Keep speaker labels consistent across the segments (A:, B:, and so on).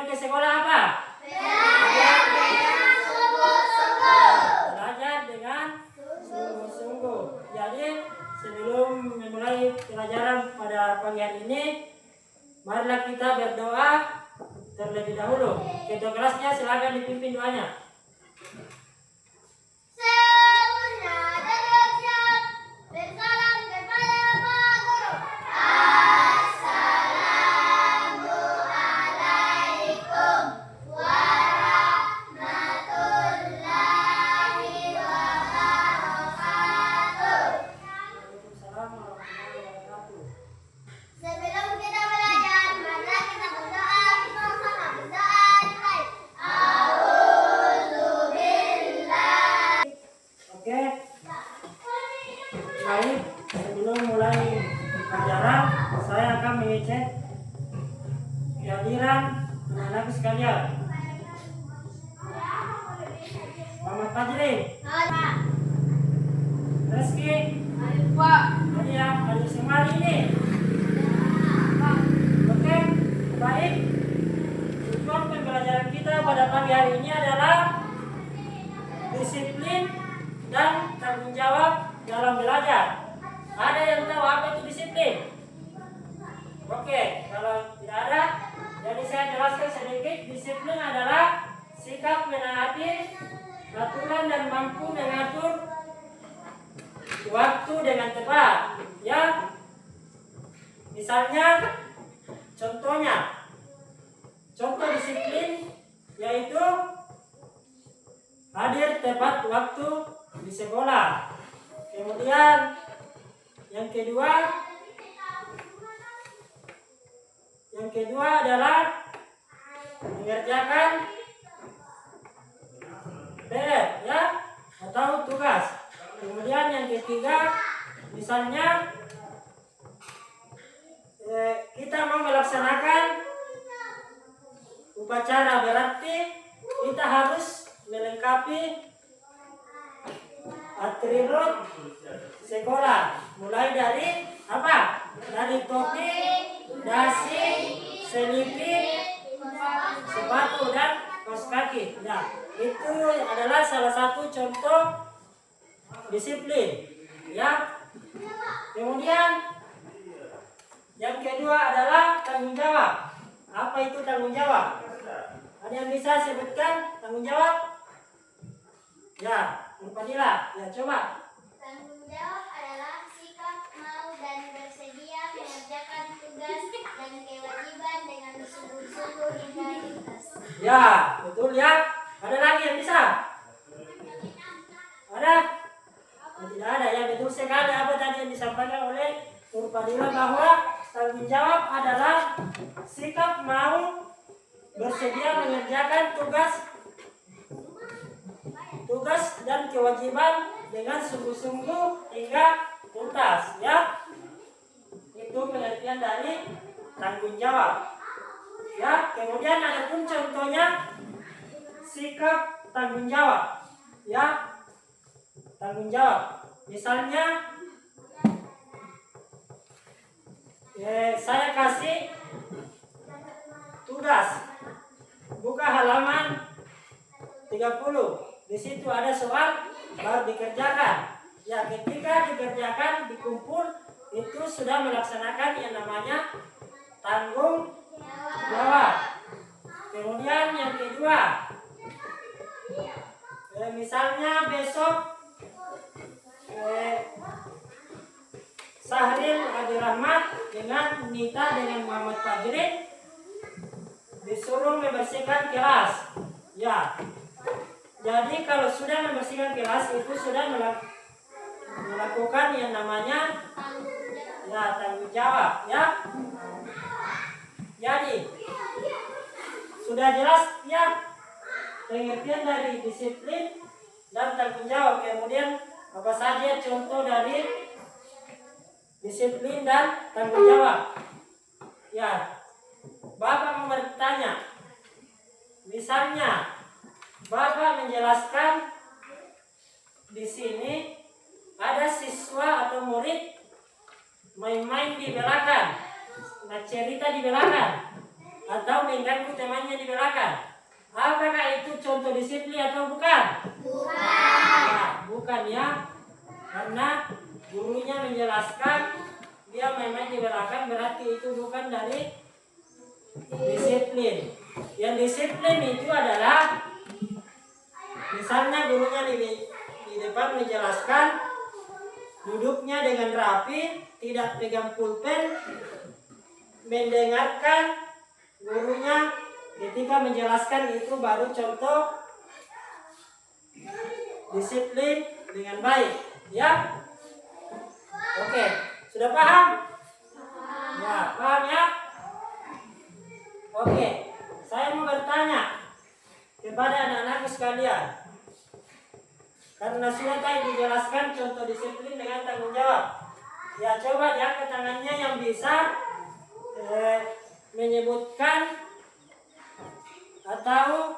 A: ke sekolah apa?
B: Belajar dengan sungguh-sungguh.
A: Belajar dengan sungguh-sungguh. Jadi sebelum memulai pelajaran pada pagi hari ini, marilah kita berdoa terlebih dahulu. Ketua kelasnya silakan dipimpin doanya.
B: Semuanya siap-siap. Bersalam kepada Pak Guru. Assalamualaikum warahmatullahi wabarakatuh.
A: Waalaikumsalam warahmatullahi wabarakatuh.
B: Sebelum kita belajar, marilah kita berdoa bersama. Berdoa dimulai. Auzubillah.
A: Oke. Baik, sebelum mulai pelajaran, saya akan mengecek kehadiran anak-anak sekalian. Muhammad Fajri, Rizky, Nadia, hari semua hari ini. Oke, baik. Tujuan pembelajaran kita pada pagi hari ini adalah disiplin dan tanggung jawab dalam belajar. Ada yang tahu apa itu disiplin? Oke, kalau tidak ada, jadi saya jelaskan sedikit. Disiplin adalah sikap menaati aturan dan mampu mengatur waktu dengan tepat. Ya, misalnya, contoh disiplin yaitu hadir tepat waktu di sekolah. Kemudian yang kedua adalah mengerjakan PR ya atau tugas. Kemudian yang ketiga, misalnya kita mau melaksanakan upacara, berarti kita harus melengkapi atribut sekolah, mulai dari apa? Dari topi, dasi, selipit, sepatu dan kaos kaki. Nah, itu adalah salah satu contoh disiplin. Ya. Kemudian yang kedua adalah tanggung jawab. Apa itu tanggung jawab? Ada yang bisa sebutkan tanggung jawab? Ya, Fadila, ya coba.
B: Tanggung jawab adalah sikap mau dan bersedia mengerjakan tugas dan kewajiban dengan sungguh-sungguh hingga tuntas.
A: Ya, betul ya. Ada lagi yang bisa? Ada? Oh, tidak ada ya, betul sekali apa tadi yang disampaikan oleh Fadila bahwa tanggung jawab adalah sikap mau bersedia mengerjakan tugas dan kewajiban dengan sungguh-sungguh hingga tuntas ya. Itu pengertian dari tanggung jawab. Ya, kemudian ada pun contohnya sikap tanggung jawab. Ya. Tanggung jawab. Misalnya saya kasih tugas. Buka halaman 30. Di situ ada soal baru dikerjakan. Ya, ketika dikerjakan, dikumpul, itu sudah melaksanakan yang namanya tanggung jawab. Kemudian yang kedua, misalnya besok Sahril Adi Rahmat dengan Nita dengan Muhammad Fajri disuruh membersihkan kelas. Ya. Jadi kalau sudah membersihkan kelas itu sudah melakukan yang namanya tanggung jawab ya. Jadi sudah jelas ya pengertian dari disiplin dan tanggung jawab. Kemudian apa saja contoh dari disiplin dan tanggung jawab? Ya, Bapak mau bertanya. Misalnya Bapak menjelaskan di sini ada siswa atau murid main-main di belakang, nah cerita di belakang. atau mengganggu temannya di belakang. Apakah itu contoh disiplin atau bukan? Bukan. Bukan ya. Karena gurunya menjelaskan dia main-main di belakang, berarti itu bukan dari disiplin. Yang disiplin itu adalah misalnya gurunya di depan menjelaskan, duduknya dengan rapi, tidak pegang pulpen, mendengarkan gurunya ketika menjelaskan, itu baru contoh disiplin dengan baik. Ya? Oke, sudah paham? Ya, paham ya? Oke, saya mau bertanya kepada anak-anakku sekalian. Karena sudah tadi dijelaskan contoh disiplin dengan tanggung jawab. Ya, coba diangkat tangannya yang bisa menyebutkan atau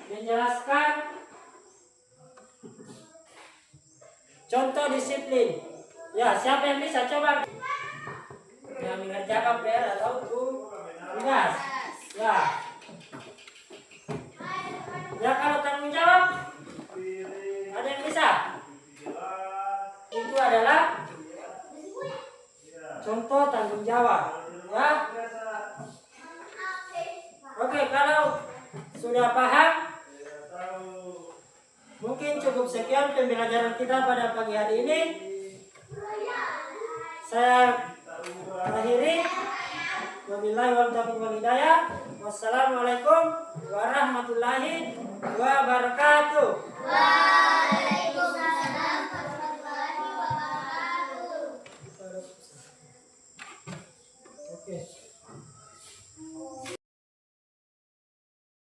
A: menjelaskan contoh disiplin. Ya, siapa yang bisa coba? Yang mengerjakan PR atau tugas. Ya. Ya, kalau tanggung jawab, ada yang bisa? Itu adalah contoh tanggung jawab. Ya. Oke, kalau sudah paham, mungkin cukup sekian pembelajaran kita pada pagi hari ini. Saya akhiri. Wabillahi wal taufiq wal hidayah. Wassalamualaikum warahmatullahi wabarakatuh.